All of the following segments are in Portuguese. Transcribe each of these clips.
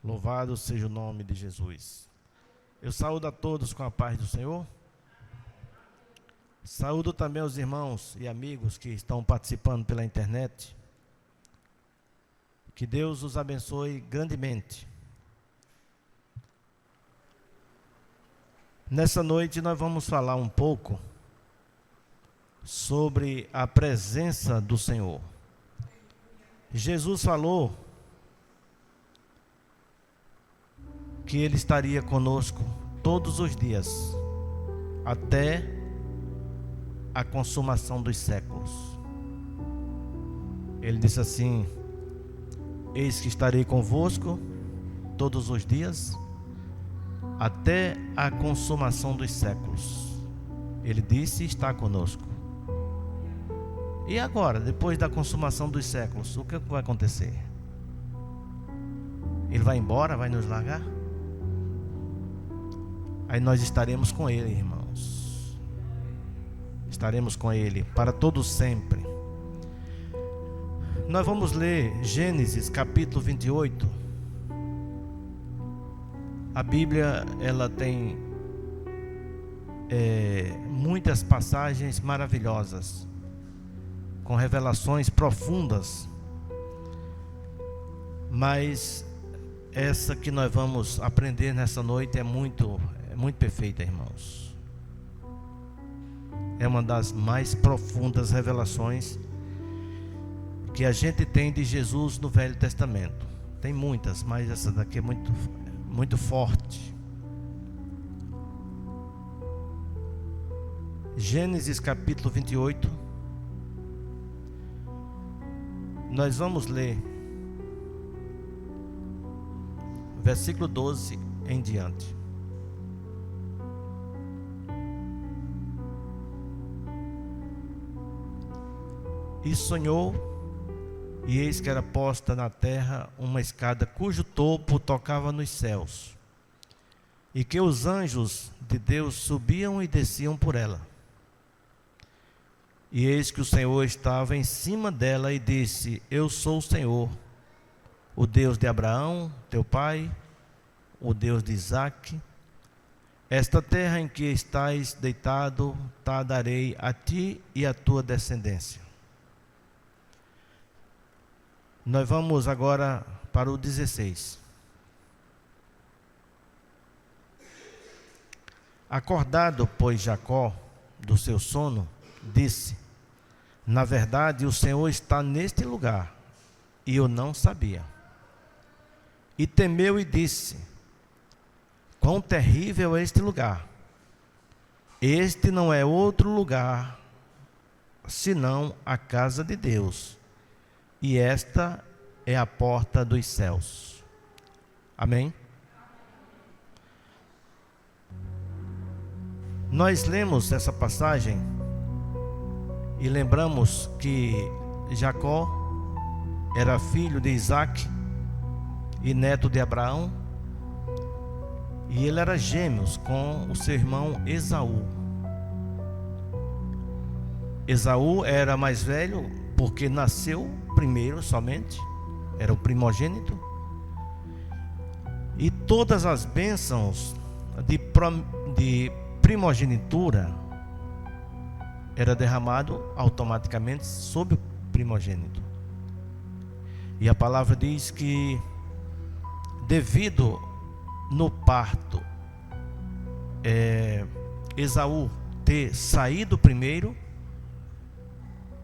Louvado seja o nome de Jesus. Eu saúdo a todos com a paz do Senhor. Saúdo também os irmãos e amigos que estão participando pela internet. Que Deus os abençoe grandemente. Nessa noite nós vamos falar um pouco sobre a presença do Senhor. Jesus falou que Ele estaria conosco todos os dias, até a consumação dos séculos. Ele disse assim: eis que estarei convosco todos os dias, até a consumação dos séculos. Ele disse: está conosco. E agora, depois da consumação dos séculos, o que vai acontecer? Ele vai embora, vai nos largar? Aí nós estaremos com Ele, irmãos. Estaremos com Ele para todo sempre. Nós vamos ler Gênesis capítulo 28. A Bíblia, ela tem muitas passagens maravilhosas, com revelações profundas. Mas essa que nós vamos aprender nessa noite é muito perfeita, irmãos. É uma das mais profundas revelações que a gente tem de Jesus no Velho Testamento. Tem muitas, mas essa daqui é muito forte. Gênesis capítulo 28. Nós vamos ler versículo 12 em diante. E sonhou, e eis que era posta na terra uma escada cujo topo tocava nos céus, e que os anjos de Deus subiam e desciam por ela. E eis que o Senhor estava em cima dela e disse: eu sou o Senhor, o Deus de Abraão, teu pai, o Deus de Isaque. Esta terra em que estás deitado, te darei a ti e à tua descendência. Nós vamos agora para o 16. Acordado, pois, Jacó do seu sono, disse: na verdade, o Senhor está neste lugar, e eu não sabia. E temeu e disse: quão terrível é este lugar! Este não é outro lugar, senão a casa de Deus, e esta é a porta dos céus. Amém? Nós lemos essa passagem e lembramos que Jacó era filho de Isaque e neto de Abraão, e ele era gêmeos com o seu irmão Esaú. Esaú era mais velho porque nasceu primeiro somente, era o primogênito, e todas as bênçãos de primogenitura era derramado automaticamente sobre o primogênito. E a palavra diz que, devido no parto, Esaú ter saído primeiro,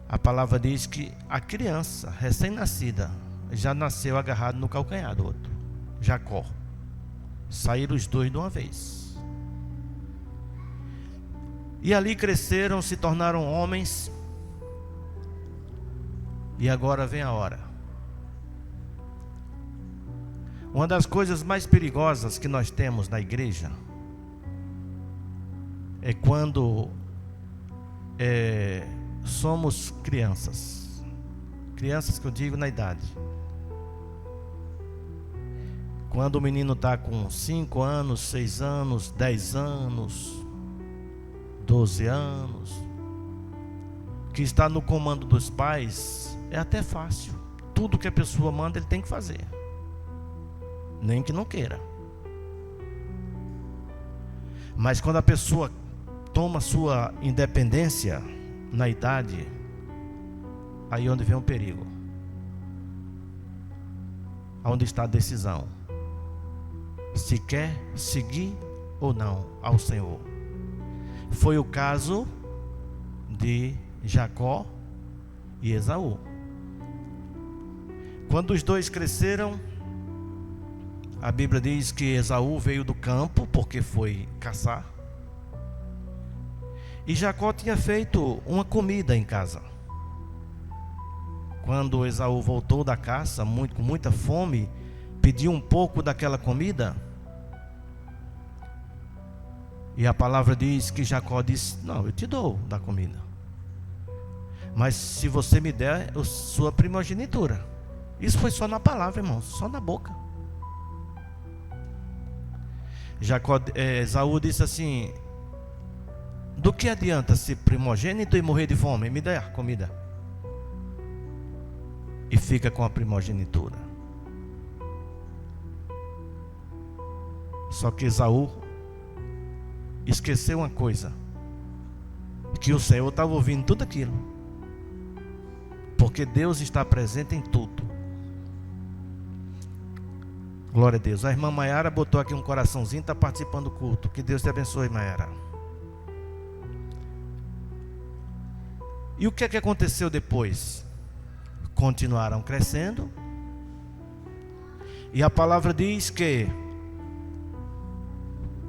a palavra diz que a criança recém-nascida já nasceu agarrado no calcanhar do outro, Jacó. Saíram os dois de uma vez. E ali cresceram, se tornaram homens. E agora vem a hora. Uma das coisas mais perigosas que nós temos na igreja é quando somos crianças. Crianças que eu digo na idade. Quando o menino está com 5 anos, 6 anos, 10 anos, 12 anos, que está no comando dos pais, é até fácil. Tudo que a pessoa manda, ele tem que fazer. nem que não queira. Mas quando a pessoa toma sua independência na idade, aí é onde vem o perigo. Onde está a decisão? Se quer seguir ou não ao Senhor. Foi o caso de Jacó e Esaú. Quando os dois cresceram, a Bíblia diz que Esaú veio do campo porque foi caçar. E Jacó tinha feito uma comida em casa. Quando Esaú voltou da caça, com muita fome, pediu um pouco daquela comida. E a palavra diz que Jacó disse: não, eu te dou da comida, mas se você me der a sua primogenitura. Isso foi só na palavra, irmãos, só na boca. Esaú disse assim: do que adianta ser primogênito e morrer de fome? Me dê a comida. E fica com a primogenitura. Só que Esaú esqueceu uma coisa: que o Senhor estava ouvindo tudo aquilo, porque Deus está presente em tudo. Glória a Deus. A irmã Maiara botou aqui um coraçãozinho, está participando do culto. Que Deus te abençoe, Maiara. E o que é que aconteceu depois? Continuaram crescendo, e a palavra diz que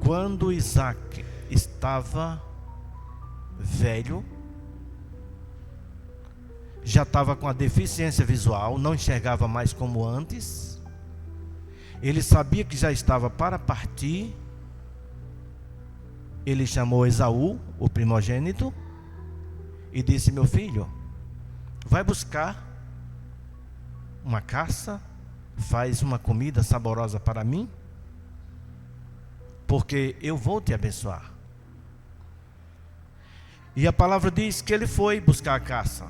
quando Isaac estava velho, já estava com a deficiência visual, não enxergava mais como antes, ele sabia que já estava para partir. Ele chamou Esaú, o primogênito, e disse: meu filho, vai buscar uma caça, faz uma comida saborosa para mim, porque eu vou te abençoar. E a palavra diz que ele foi buscar a caça.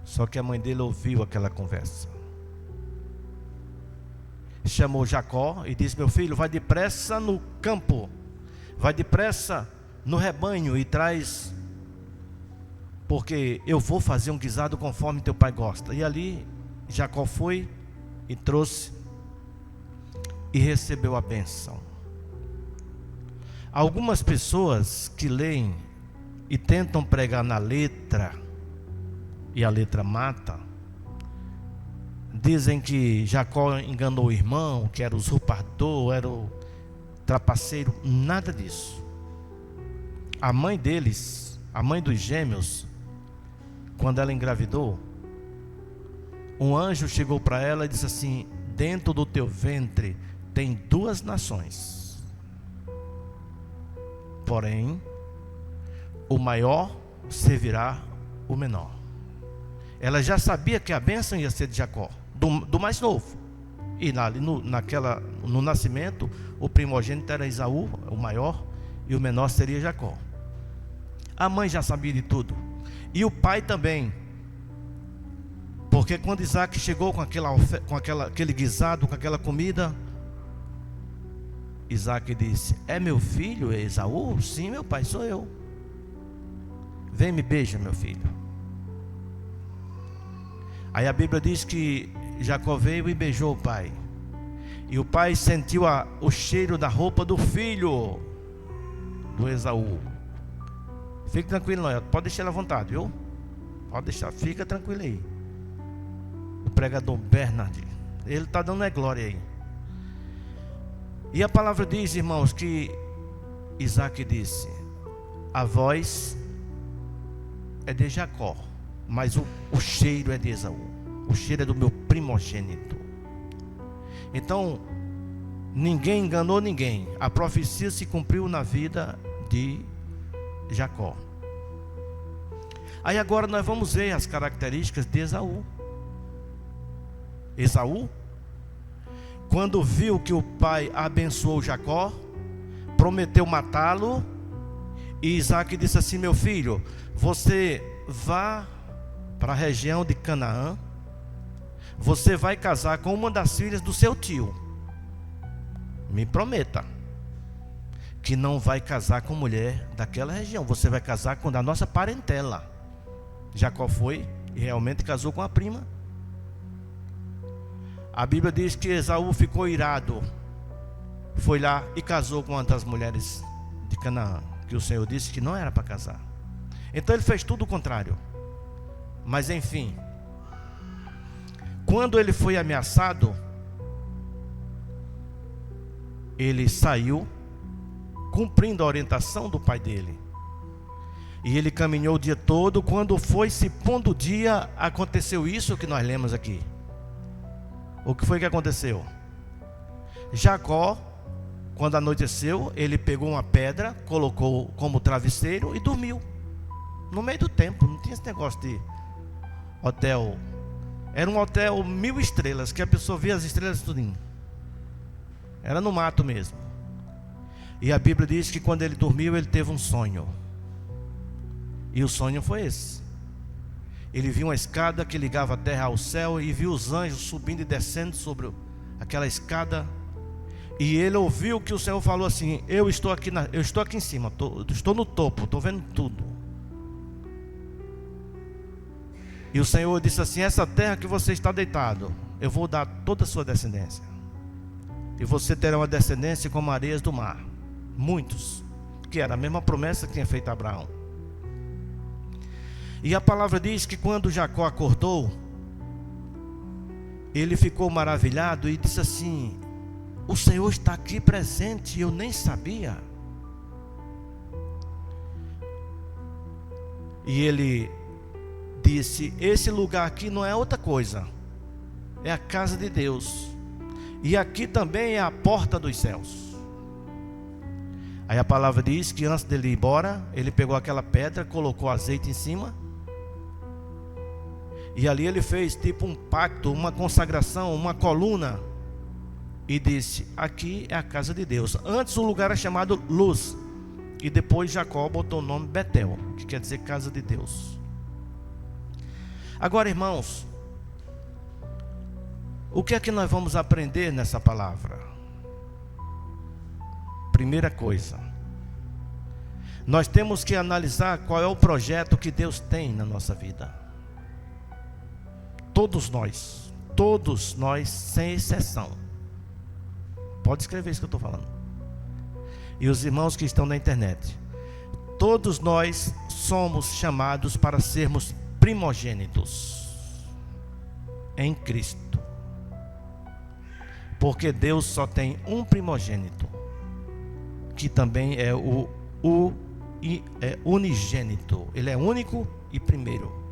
Só que a mãe dele ouviu aquela conversa. Chamou Jacó e disse: meu filho, vai depressa no campo, vai depressa no rebanho e traz, porque eu vou fazer um guisado conforme teu pai gosta. E ali Jacó foi e trouxe e recebeu a bênção. Algumas pessoas que leem e tentam pregar na letra, e a letra mata, dizem que Jacó enganou o irmão, que era usurpador, era o trapaceiro. Nada disso. A mãe deles, a mãe dos gêmeos, quando ela engravidou, um anjo chegou para ela e disse assim: dentro do teu ventre tem 2 nações, porém o maior servirá o menor. Ela já sabia que a bênção ia ser de Jacó, do mais novo. E no nascimento, o primogênito era Esaú, o maior, e o menor seria Jacó. A mãe já sabia de tudo, e o pai também, porque quando Isaac chegou com aquele guisado, com aquela comida, Isaac disse: é meu filho, é Esaú? Sim, meu pai, sou eu. Vem, me beija, meu filho. Aí a Bíblia diz que Jacó veio e beijou o pai, e o pai sentiu o cheiro da roupa do filho do Esaú. Fique tranquilo, não, pode deixar ele à vontade, viu? Pode deixar, fica tranquilo aí. O pregador Bernard, ele está dando glória aí. E a palavra diz, irmãos, que Isaac disse: a voz é de Jacó, mas o cheiro é de Esaú. O cheiro é do meu primogênito. Então, ninguém enganou ninguém. A profecia se cumpriu na vida de Jacó. Aí agora nós vamos ver as características de Esaú. Esaú, quando viu que o pai abençoou Jacó, prometeu matá-lo. E Isaac disse assim: meu filho, você vá para a região de Canaã, você vai casar com uma das filhas do seu tio. Me prometa que não vai casar com mulher daquela região. Você vai casar com a nossa parentela. Jacó foi e realmente casou com a prima. A Bíblia diz que Esaú ficou irado, foi lá e casou com uma das mulheres de Canaã, que o Senhor disse que não era para casar. Então ele fez tudo o contrário. Mas enfim, quando ele foi ameaçado, ele saiu cumprindo a orientação do pai dele. E ele caminhou o dia todo. Quando foi se pondo o dia, aconteceu isso que nós lemos aqui. O que foi que aconteceu? Jacó, quando anoiteceu, ele pegou uma pedra, colocou como travesseiro e dormiu. No meio do tempo, não tinha esse negócio de hotel. Era um hotel 1000 estrelas, que a pessoa via as estrelas tudinho. Era no mato mesmo. E a Bíblia diz que quando ele dormiu, ele teve um sonho. E o sonho foi esse. Ele viu uma escada que ligava a terra ao céu e viu os anjos subindo e descendo sobre aquela escada. E ele ouviu que o Senhor falou assim: eu estou aqui em cima, estou no topo, estou vendo tudo. E o Senhor disse assim: essa terra que você está deitado, eu vou dar toda a sua descendência. E você terá uma descendência como areias do mar. Muitos. Que era a mesma promessa que tinha feito Abraão. E a palavra diz que quando Jacó acordou, ele ficou maravilhado e disse assim: o Senhor está aqui presente e eu nem sabia. E ele disse: esse lugar aqui não é outra coisa, é a casa de Deus, e aqui também é a porta dos céus. Aí a palavra diz que antes dele ir embora, ele pegou aquela pedra, colocou azeite em cima, e ali ele fez tipo um pacto, uma consagração, uma coluna, e disse: aqui é a casa de Deus. Antes o lugar era chamado Luz, e depois Jacó botou o nome Betel, que quer dizer casa de Deus. Agora, irmãos, o que é que nós vamos aprender nessa palavra? Primeira coisa, nós temos que analisar qual é o projeto que Deus tem na nossa vida. Todos nós, sem exceção. Pode escrever isso que eu estou falando. E os irmãos que estão na internet, todos nós somos chamados para sermos primogênitos em Cristo. Porque Deus só tem um primogênito, que também é o unigênito. Ele é único e primeiro.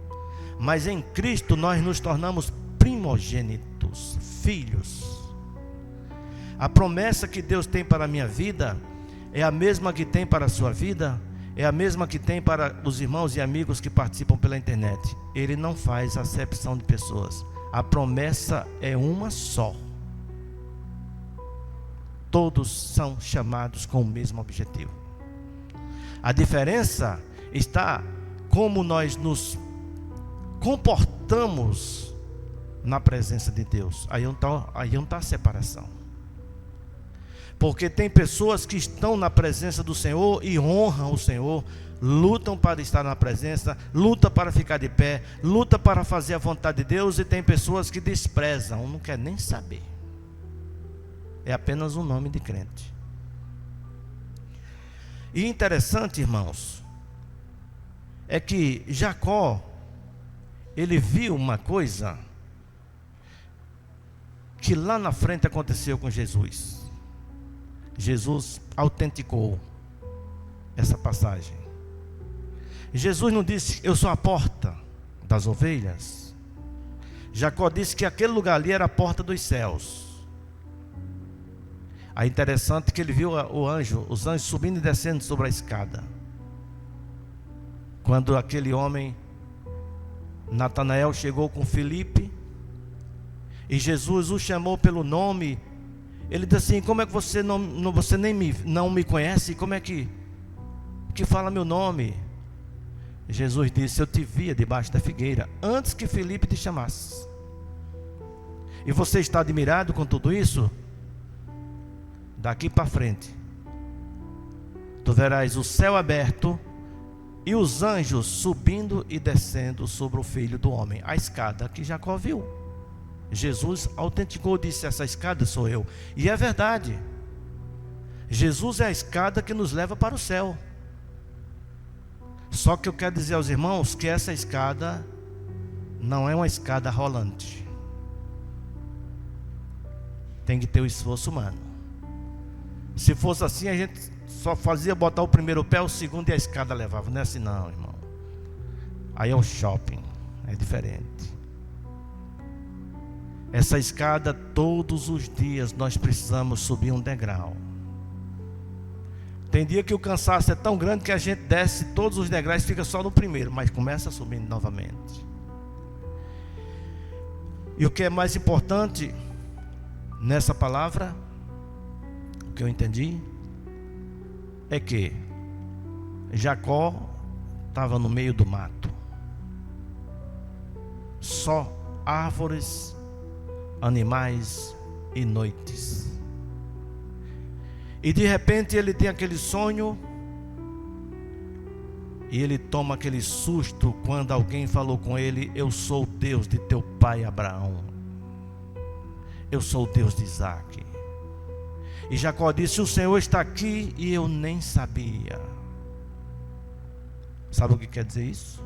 Mas em Cristo nós nos tornamos primogênitos, filhos. A promessa que Deus tem para a minha vida é a mesma que tem para a sua vida, é a mesma que tem para os irmãos e amigos que participam pela internet. Ele não faz acepção de pessoas. A promessa é uma só. Todos são chamados com o mesmo objetivo. A diferença está como nós nos comportamos na presença de Deus. Aí não está a separação. Porque tem pessoas que estão na presença do Senhor e honram o Senhor, lutam para estar na presença, lutam para ficar de pé, lutam para fazer a vontade de Deus, e tem pessoas que desprezam, não quer nem saber. É apenas um nome de crente. E interessante, irmãos, é que Jacó, ele viu uma coisa que lá na frente aconteceu com Jesus. Jesus autenticou essa passagem. Jesus não disse: eu sou a porta das ovelhas. Jacó disse que aquele lugar ali era a porta dos céus. É interessante que ele viu os anjos subindo e descendo sobre a escada. Quando aquele homem, Natanael, chegou com Filipe, e Jesus o chamou pelo nome, ele disse assim: como é que você não me conhece? Como é que fala meu nome? Jesus disse: eu te via debaixo da figueira, antes que Filipe te chamasse. E você está admirado com tudo isso? Daqui para frente, tu verás o céu aberto e os anjos subindo e descendo sobre o Filho do Homem. A escada que Jacó viu. Jesus autenticou, disse: essa escada sou eu. E é verdade. Jesus é a escada que nos leva para o céu. Só que eu quero dizer aos irmãos que essa escada não é uma escada rolante. Tem que ter o esforço humano. Se fosse assim, a gente só fazia botar o primeiro pé, o segundo e a escada levava. Não é assim não, irmão. Aí é o shopping, é diferente. Essa escada, todos os dias nós precisamos subir um degrau. Tem dia que o cansaço é tão grande que a gente desce todos os degraus e fica só no primeiro, mas começa subindo novamente. E o que é mais importante nessa palavra, o que eu entendi, é que Jacó estava no meio do mato. Só árvores, animais e noites. E de repente ele tem aquele sonho e ele toma aquele susto quando alguém falou com ele: eu sou o Deus de teu pai Abraão, eu sou o Deus de Isaac. E Jacó disse: o Senhor está aqui e eu nem sabia. Sabe o que quer dizer isso?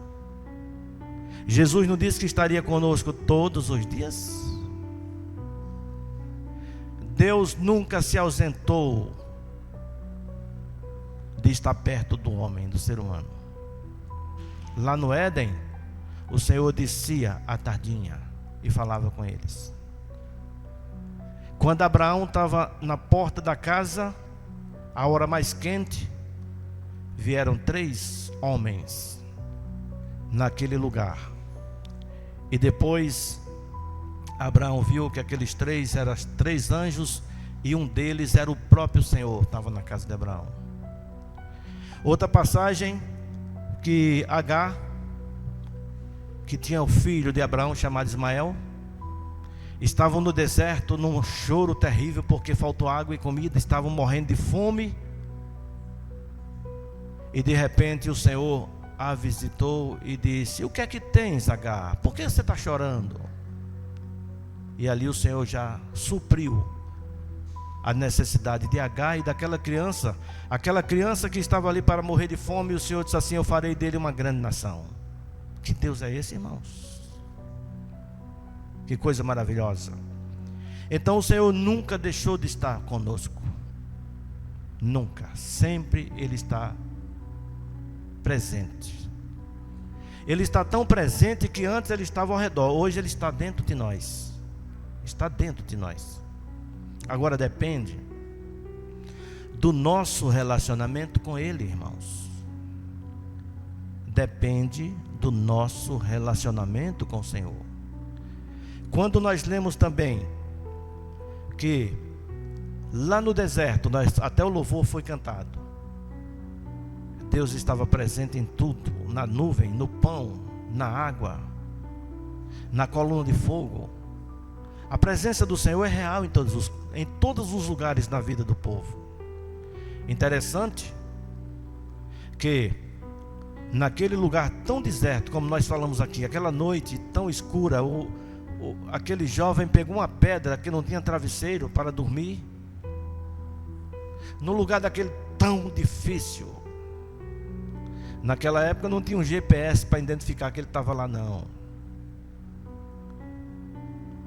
Jesus não disse que estaria conosco todos os dias? Deus nunca se ausentou de estar perto do homem, do ser humano. Lá no Éden, o Senhor descia à tardinha e falava com eles. Quando Abraão estava na porta da casa, a hora mais quente, vieram 3 homens naquele lugar. E depois Abraão viu que aqueles 3 eram 3 anjos e um deles era o próprio Senhor, estava na casa de Abraão. Outra passagem, que Agar, que tinha o filho de Abraão chamado Ismael, estavam no deserto num choro terrível porque faltou água e comida, estavam morrendo de fome. E de repente o Senhor a visitou e disse: o que é que tens, Agar? Por que você está chorando? E ali o Senhor já supriu a necessidade de Agar e daquela criança. Aquela criança que estava ali para morrer de fome, e o Senhor disse assim: eu farei dele uma grande nação. Que Deus é esse, irmãos? Que coisa maravilhosa. Então o Senhor nunca deixou de estar conosco. Nunca. Sempre Ele está presente. Ele está tão presente que antes Ele estava ao redor. Hoje Ele está dentro de nós. Está dentro de nós. Agora depende do nosso relacionamento com Ele, irmãos. Depende do nosso relacionamento com o Senhor. Quando nós lemos também que lá no deserto, até o louvor foi cantado, Deus estava presente em tudo, na nuvem, no pão, na água, na coluna de fogo. A presença do Senhor é real em todos os lugares da vida do povo. Interessante que naquele lugar tão deserto, como nós falamos aqui, aquela noite tão escura, aquele jovem pegou uma pedra que não tinha travesseiro para dormir, no lugar daquele tão difícil. Naquela época não tinha um GPS para identificar que ele estava lá, não.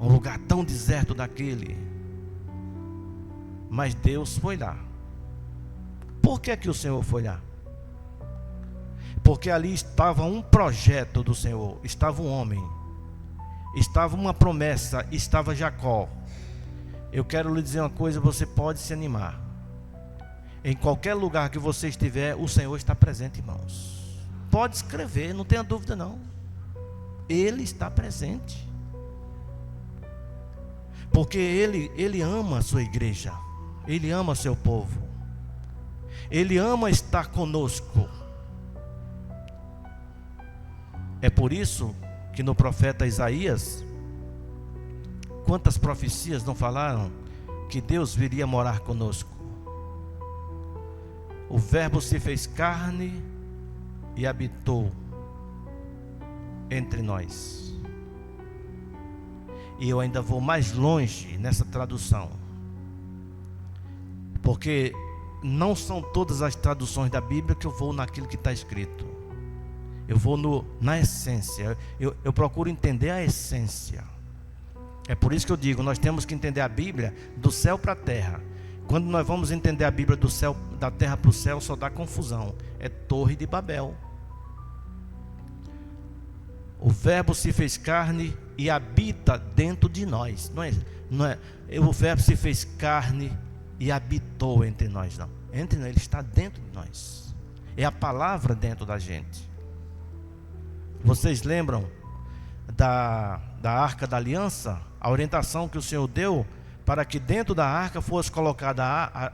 Um lugar tão deserto daquele. Mas Deus foi lá. Por que que o Senhor foi lá? Porque ali estava um projeto do Senhor, estava um homem, estava uma promessa, estava Jacó. Eu quero lhe dizer uma coisa: você pode se animar. Em qualquer lugar que você estiver, o Senhor está presente, irmãos. Pode escrever, não tenha dúvida não. Ele está presente. Porque Ele ama a sua igreja. Ele ama seu povo. Ele ama estar conosco. É por isso que no profeta Isaías, quantas profecias não falaram que Deus viria morar conosco? O Verbo se fez carne e habitou entre nós. E eu ainda vou mais longe nessa tradução, porque não são todas as traduções da Bíblia que eu vou naquilo que está escrito. Eu vou na essência. Eu procuro entender a essência. É por isso que eu digo, nós temos que entender a Bíblia do céu para a terra. Quando nós vamos entender a Bíblia do céu, da terra para o céu, só dá confusão. É Torre de Babel. O Verbo se fez carne e habita dentro de nós. Não é o Verbo se fez carne e habitou entre nós, não. Entre nós, ele está dentro de nós. É a palavra dentro da gente. Vocês lembram da Arca da Aliança? A orientação que o Senhor deu para que dentro da arca fosse colocada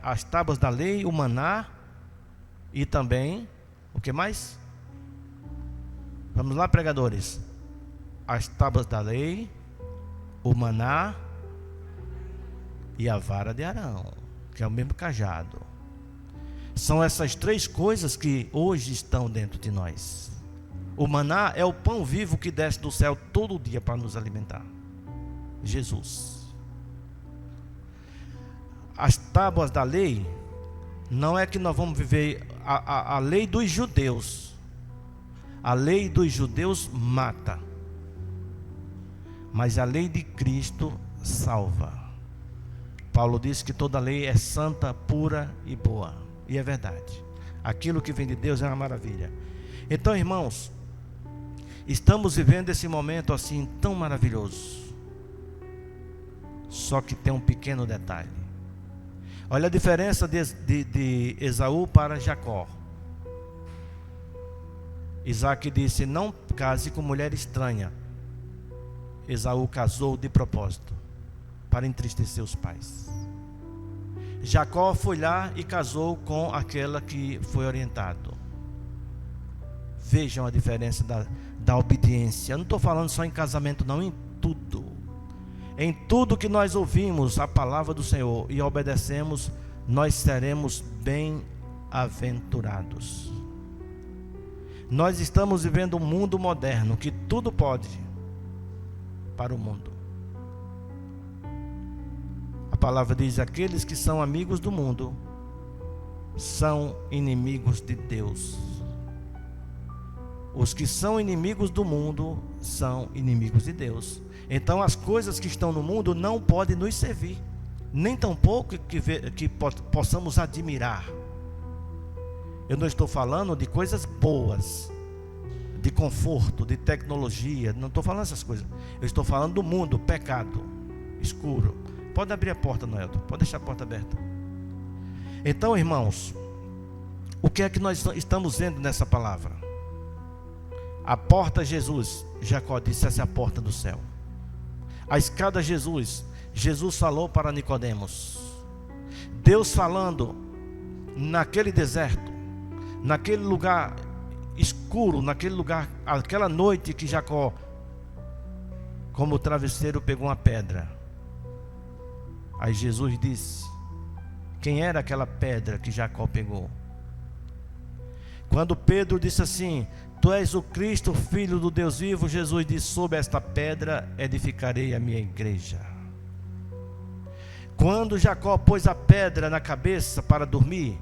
as tábuas da lei, o maná e também, o que mais? Vamos lá, pregadores. As tábuas da lei, o maná e a vara de Arão, que é o mesmo cajado. São essas três coisas que hoje estão dentro de nós. O maná é o pão vivo que desce do céu todo dia para nos alimentar. Jesus. As tábuas da lei, não é que nós vamos viver a lei dos judeus. A lei dos judeus mata, mas a lei de Cristo salva. Paulo disse que toda lei é santa, pura e boa. E é verdade. Aquilo que vem de Deus é uma maravilha. Então, irmãos, estamos vivendo esse momento assim tão maravilhoso. Só que tem um pequeno detalhe. Olha a diferença de Esaú para Jacó. Isaac disse: não case com mulher estranha. Esaú casou de propósito, para entristecer os pais. Jacó foi lá e casou com aquela que foi orientado. Vejam a diferença da obediência. Eu não estou falando só em casamento, não, em tudo. Em tudo que nós ouvimos a palavra do Senhor e obedecemos, nós seremos bem-aventurados. Nós estamos vivendo um mundo moderno que tudo pode para o mundo. A palavra diz: aqueles que são amigos do mundo são inimigos de Deus. Os que são inimigos do mundo são inimigos de Deus. Então as coisas que estão no mundo não podem nos servir, nem tampouco que possamos admirar. Eu não estou falando de coisas boas, de conforto, de tecnologia. Não estou falando essas coisas. Eu estou falando do mundo, pecado, escuro. Pode abrir a porta, Noelton. Pode deixar a porta aberta. Então, irmãos, o que é que nós estamos vendo nessa palavra? A porta Jesus, Jacó disse: essa é a porta do céu. A escada Jesus, Jesus falou para Nicodemos. Deus falando naquele deserto, naquele lugar escuro, naquele lugar, aquela noite que Jacó, como travesseiro, pegou uma pedra. Aí Jesus disse: quem era aquela pedra que Jacó pegou? Quando Pedro disse assim: tu és o Cristo, filho do Deus vivo, Jesus disse: sobre esta pedra edificarei a minha igreja. Quando Jacó pôs a pedra na cabeça para dormir,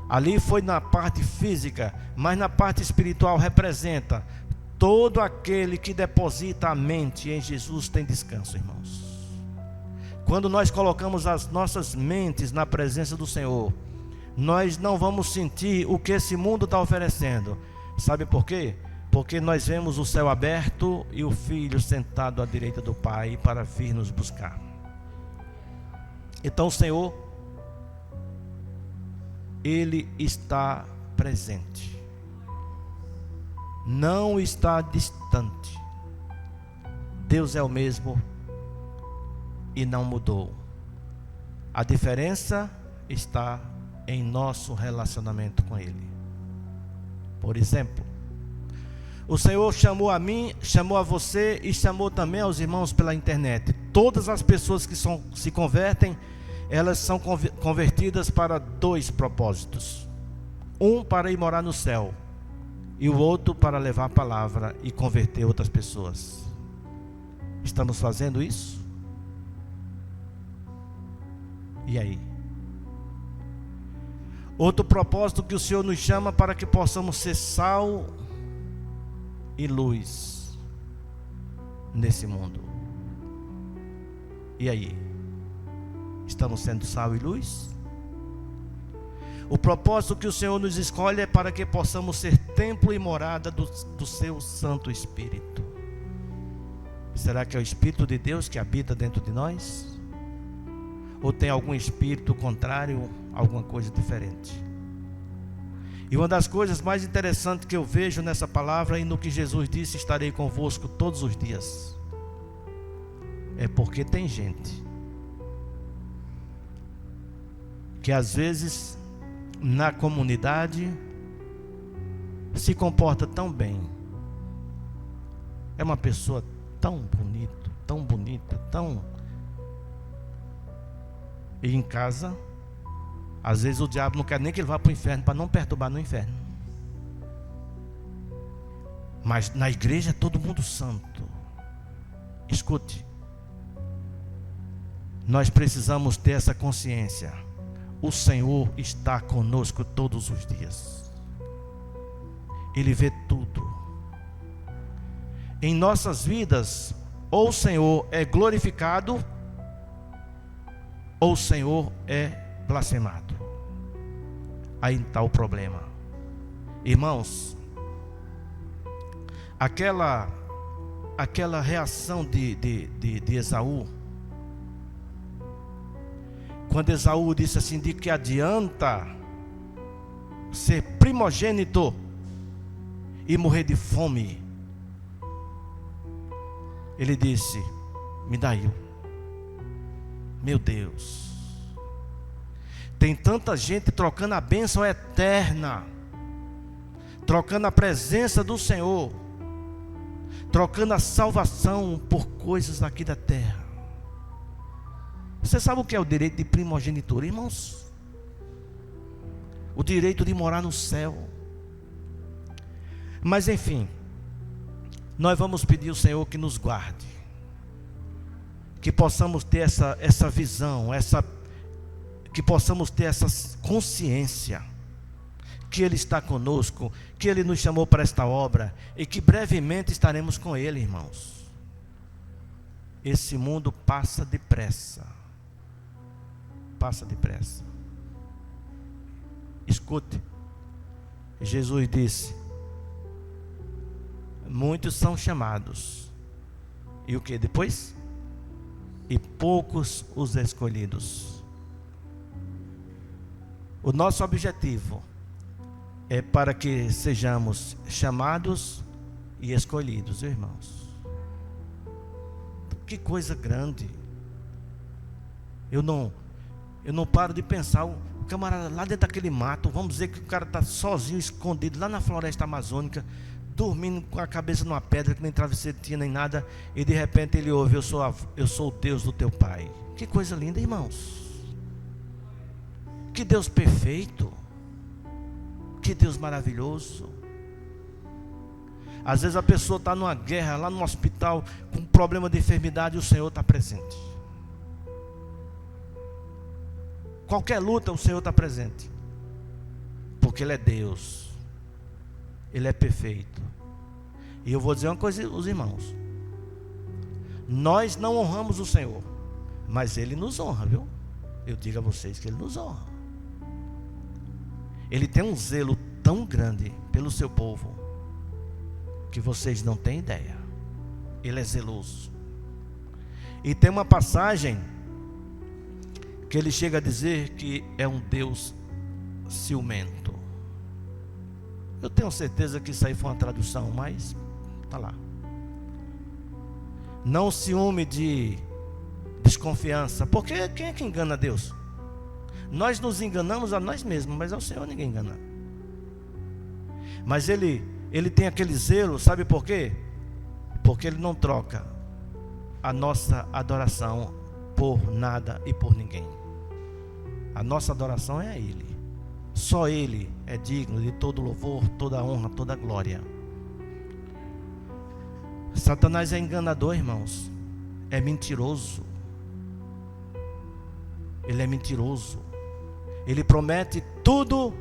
ali foi na parte física, mas na parte espiritual representa todo aquele que deposita a mente em Jesus tem descanso, irmãos. Quando nós colocamos as nossas mentes na presença do Senhor, nós não vamos sentir o que esse mundo está oferecendo. Sabe por quê? Porque nós vemos o céu aberto e o Filho sentado à direita do Pai para vir nos buscar. Então o Senhor, Ele está presente, não está distante. Deus é o mesmo e não mudou. A diferença está em nosso relacionamento com Ele. Por exemplo, O Senhor chamou a mim, chamou a você e chamou também aos irmãos pela internet. Todas as pessoas que se convertem, elas são convertidas para dois propósitos. Um para ir morar no céu e o outro para levar a palavra e converter outras pessoas. Estamos fazendo isso? E aí? Outro propósito que o Senhor nos chama para que possamos ser sal e luz nesse mundo. E aí? Estamos sendo sal e luz? O propósito que o Senhor nos escolhe é para que possamos ser templo e morada do seu Santo Espírito. Será que é o Espírito de Deus que habita dentro de nós? Ou tem algum espírito contrário, alguma coisa diferente? E uma das coisas mais interessantes que eu vejo nessa palavra e no que Jesus disse, estarei convosco todos os dias, é porque tem gente que às vezes na comunidade se comporta tão bem, é uma pessoa tão bonita, e em casa, às vezes o diabo não quer nem que ele vá para o inferno, para não perturbar no inferno. Mas na igreja é todo mundo santo. Escute, nós precisamos ter essa consciência. O Senhor está conosco todos os dias. Ele vê tudo. Em nossas vidas, ou o Senhor é glorificado, ou o Senhor é blasfemado. Aí está o problema. Irmãos, aquela reação de Esaú, quando Esaú disse assim: de que adianta ser primogênito e morrer de fome? Ele disse: me dá eu. Meu Deus, tem tanta gente trocando a bênção eterna, trocando a presença do Senhor, trocando a salvação por coisas aqui da terra. Você sabe o que é o direito de primogenitura, irmãos? O direito de morar no céu. Mas enfim, nós vamos pedir ao Senhor que nos guarde, que possamos ter essa visão, que possamos ter essa consciência que Ele está conosco, que Ele nos chamou para esta obra e que brevemente estaremos com Ele, irmãos. Esse mundo passa depressa. Passa depressa. Escute, Jesus disse: muitos são chamados, e o que depois? E poucos os escolhidos. O nosso objetivo é para que sejamos chamados e escolhidos, irmãos. Que coisa grande. Eu não paro de pensar, o camarada lá dentro daquele mato, vamos dizer que o cara está sozinho, escondido lá na floresta amazônica, dormindo com a cabeça numa pedra, que nem travesseiro tinha nem nada, e de repente ele ouve: eu sou o Deus do teu pai. Que coisa linda, irmãos. Que Deus perfeito. Que Deus maravilhoso. Às vezes a pessoa está numa guerra, lá no hospital, com um problema de enfermidade, e o Senhor está presente. Qualquer luta, o Senhor está presente, porque Ele é Deus, Ele é perfeito. E eu vou dizer uma coisa aos irmãos: nós não honramos o Senhor, mas Ele nos honra, viu? Eu digo a vocês que Ele nos honra. Ele tem um zelo tão grande pelo seu povo, que vocês não têm ideia. Ele é zeloso. E tem uma passagem que ele chega a dizer que é um Deus ciumento. Eu tenho certeza que isso aí foi uma tradução, mas está lá. Não ciúme de desconfiança, porque quem é que engana Deus? Nós nos enganamos a nós mesmos, mas ao Senhor ninguém engana. Mas ele Ele tem aquele zelo, sabe por quê? Porque Ele não troca a nossa adoração por nada e por ninguém. A nossa adoração é a Ele. Só Ele é digno de todo louvor, toda honra, toda glória. Satanás é enganador, irmãos. É mentiroso. Ele é mentiroso. Ele promete tudo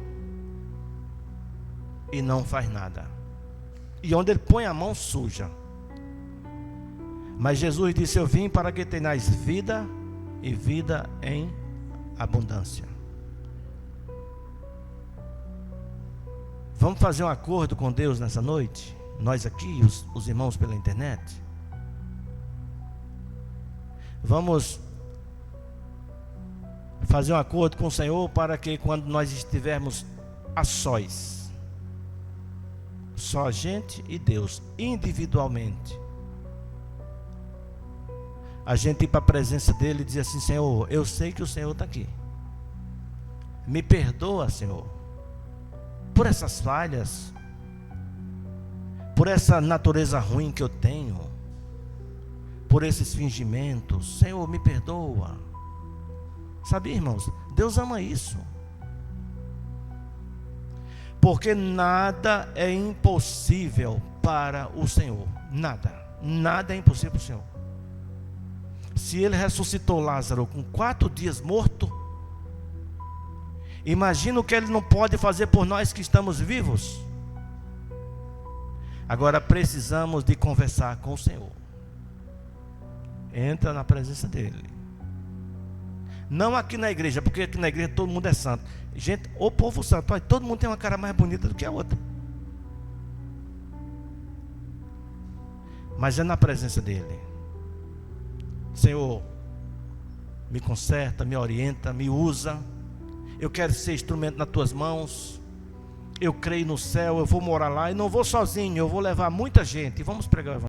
e não faz nada. E onde ele põe a mão, suja. Mas Jesus disse: eu vim para que tenhais vida e vida em abundância. Vamos fazer um acordo com Deus nessa noite? Nós aqui, os irmãos pela internet. Vamos fazer um acordo com o Senhor para que quando nós estivermos a sós, só a gente e Deus, individualmente, a gente ir para a presença dele e dizer assim: Senhor, eu sei que o Senhor está aqui. Me perdoa, Senhor, por essas falhas, por essa natureza ruim que eu tenho, por esses fingimentos. Senhor, me perdoa. Sabia, irmãos? Deus ama isso. Porque nada é impossível para o Senhor. Nada é impossível para o Senhor. Se Ele ressuscitou Lázaro com 4 dias morto, imagina o que Ele não pode fazer por nós que estamos vivos. Agora precisamos de conversar com o Senhor. Entra na presença dEle. Não aqui na igreja, porque aqui na igreja todo mundo é santo. Gente, o povo santo, todo mundo tem uma cara mais bonita do que a outra. Mas é na presença dEle. Senhor, me conserta, me orienta, me usa. Eu quero ser instrumento nas tuas mãos. Eu creio no céu, eu vou morar lá e não vou sozinho, eu vou levar muita gente. E vamos pregar o evangelho.